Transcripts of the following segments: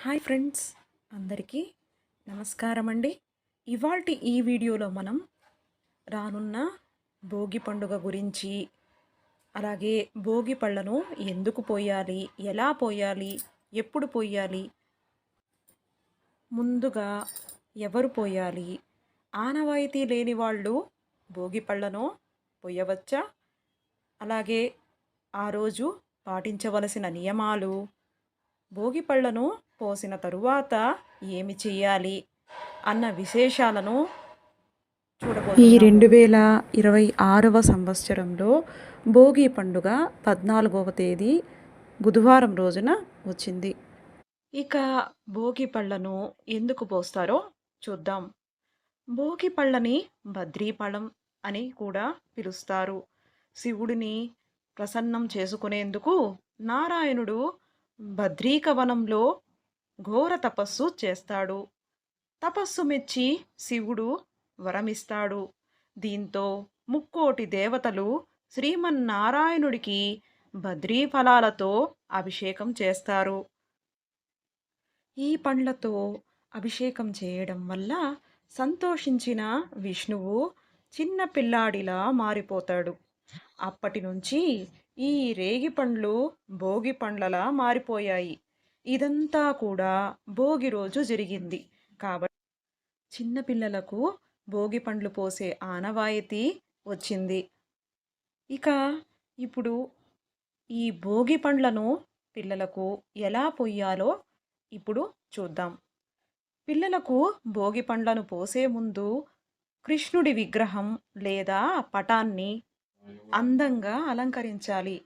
Hi friends, అందరికీ నమస్కారం అండి. ఇవాల్టి ఈ వీడియోలో మనం రానున్న భోగి పండుగ గురించి, అలాగే భోగి పళ్ళను ఎందుకు పోయాలి, ఎలా పోయాలి, ఎప్పుడు పోయాలి, ముందుగా ఎవరు పోయాలి, ఆనవాయితీ లేని వాళ్ళు భోగి పళ్ళను పోయవచ్చా, అలాగే ఆ రోజు పాటించవలసిన నియమాలు, భోగి పళ్ళను పోసిన తరువాత ఏమి చేయాలి అన్న విశేషాలను ఈ చూడబోతున్నాము. 2026వ సంవత్సరంలో భోగి పండుగ 14వ తేదీ బుధవారం రోజున వచ్చింది. ఇక భోగి పళ్ళను ఎందుకు పోస్తారో చూద్దాం. భోగి పళ్ళని బద్రీపళం అని కూడా పిలుస్తారు. శివుడిని ప్రసన్నం చేసుకునేందుకు నారాయణుడు బద్రీకవనంలో ఘోర తపస్సు చేస్తాడు. తపస్సు మెచ్చి శివుడు వరమిస్తాడు. దీంతో ముక్కోటి దేవతలు శ్రీమన్నారాయణుడికి బద్రీ ఫలాలతో అభిషేకం చేస్తారు. ఈ పండ్లతో అభిషేకం చేయడం వల్ల సంతోషించిన విష్ణువు చిన్న పిల్లాడిలా మారిపోతాడు. అప్పటి నుంచి ఈ రేగి పండ్లు భోగి పండ్లలా మారిపోయాయి. ఇదంతా కూడా భోగి రోజు జరిగింది కాబట్టి చిన్న పిల్లలకు భోగి పండ్లు పోసే ఆనవాయితీ వచ్చింది. ఇక ఇప్పుడు ఈ భోగి పండ్లను పిల్లలకు ఎలా పొయ్యాలో ఇప్పుడు చూద్దాం. పిల్లలకు భోగి పండ్లను పోసే ముందు కృష్ణుడి విగ్రహం లేదా పటాన్ని అందంగా అలంకరించాలి.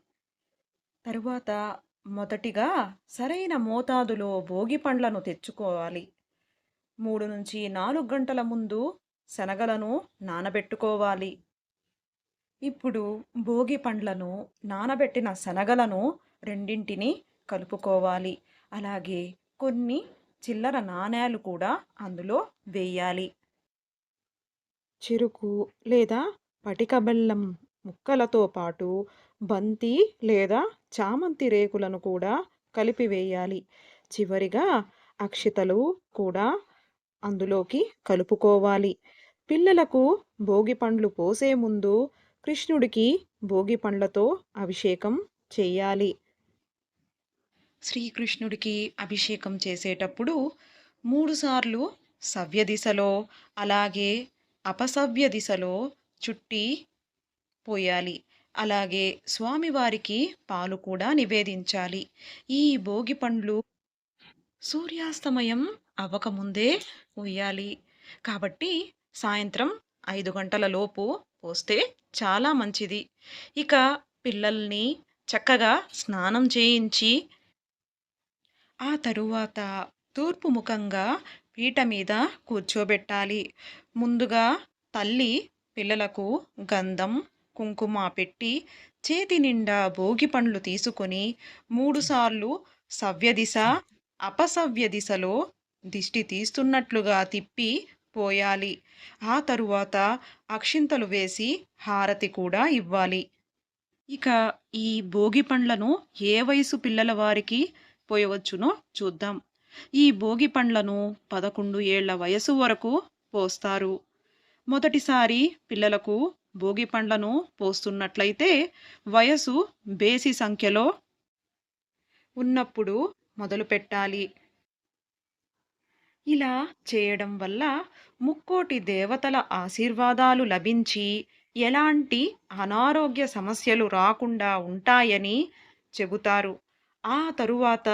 తరువాత మొదటిగా సరైన మోతాదులో భోగి పండ్లను తెచ్చుకోవాలి. 3 నుంచి 4 గంటల ముందు శనగలను నానబెట్టుకోవాలి. ఇప్పుడు భోగి పండ్లను నానబెట్టిన శనగలను రెండింటిని కలుపుకోవాలి. అలాగే కొన్ని చిల్లర నాణేలు కూడా అందులో వేయాలి. చెరుకు లేదా పటిక బెల్లం ముక్కలతో పాటు బంతి లేదా చామంతి రేకులను కూడా కలిపివేయాలి. చివరిగా అక్షితలు కూడా అందులోకి కలుపుకోవాలి. పిల్లలకు భోగి పండ్లు పోసే ముందు కృష్ణుడికి భోగి పండ్లతో అభిషేకం చేయాలి. శ్రీకృష్ణుడికి అభిషేకం చేసేటప్పుడు 3 సార్లు సవ్య దిశలో, అలాగే అపసవ్య దిశలో చుట్టి పోయాలి. అలాగే స్వామివారికి పాలు కూడా నివేదించాలి. ఈ భోగి పండ్లు సూర్యాస్తమయం అవ్వకముందే పోయాలి. కాబట్టి సాయంత్రం 5 గంటల లోపు పోస్తే చాలా మంచిది. ఇక పిల్లల్ని చక్కగా స్నానం చేయించి ఆ తరువాత తూర్పు ముఖంగా పీట మీద కూర్చోబెట్టాలి. ముందుగా తల్లి పిల్లలకు గంధం, కుంకుమ పెట్టి చేతి నిండా భోగి పండ్లు తీసుకొని 3 సార్లు సవ్యదిశ, అపసవ్య దిశలో దిష్టి తీస్తున్నట్లుగా తిప్పి పోయాలి. ఆ తరువాత అక్షింతలు వేసి హారతి కూడా ఇవ్వాలి. ఇక ఈ భోగి పండ్లను ఏ వయసు పిల్లల వారికి పోయవచ్చునో చూద్దాం. ఈ భోగి పండ్లను 11 ఏళ్ల వయసు వరకు పోస్తారు. మొదటిసారి పిల్లలకు భోగి పండ్లను పోస్తున్నట్లయితే వయసు బేసి సంఖ్యలో ఉన్నప్పుడు మొదలు పెట్టాలి. ఇలా చేయడం వల్ల ముక్కోటి దేవతల ఆశీర్వాదాలు లభించి ఎలాంటి అనారోగ్య సమస్యలు రాకుండా ఉంటాయని చెబుతారు. ఆ తరువాత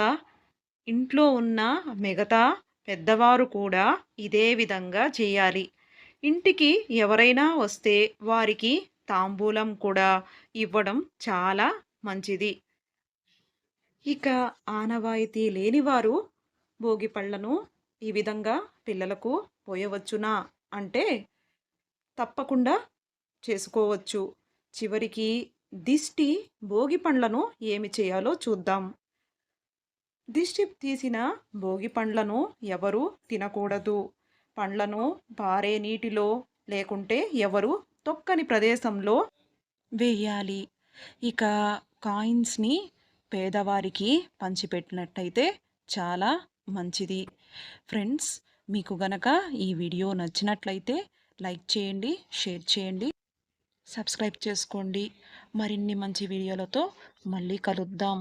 ఇంట్లో ఉన్న మిగతా పెద్దవారు కూడా ఇదే విధంగా చేయాలి. ఇంటికి ఎవరైనా వస్తే వారికి తాంబూలం కూడా ఇవ్వడం చాలా మంచిది. ఇక ఆనవాయితీ లేనివారు భోగి పళ్ళను ఈ విధంగా పిల్లలకు పోయవచ్చునా అంటే తప్పకుండా చేసుకోవచ్చు. చివరికి దిష్టి భోగి పండ్లను ఏమి చేయాలో చూద్దాం. దిష్టి తీసిన భోగి పండ్లను ఎవరు తినకూడదు. పండ్లను పారే నీటిలో లేకుంటే ఎవరు తొక్కని ప్రదేశంలో వేయాలి. ఇక కాయిన్స్ని పేదవారికి పంచిపెట్టినట్టయితే చాలా మంచిది. ఫ్రెండ్స్, మీకు గనక ఈ వీడియో నచ్చినట్లయితే లైక్ చేయండి, షేర్ చేయండి, సబ్స్క్రైబ్ చేసుకోండి. మరిన్ని మంచి వీడియోలతో మళ్ళీ కలుద్దాం.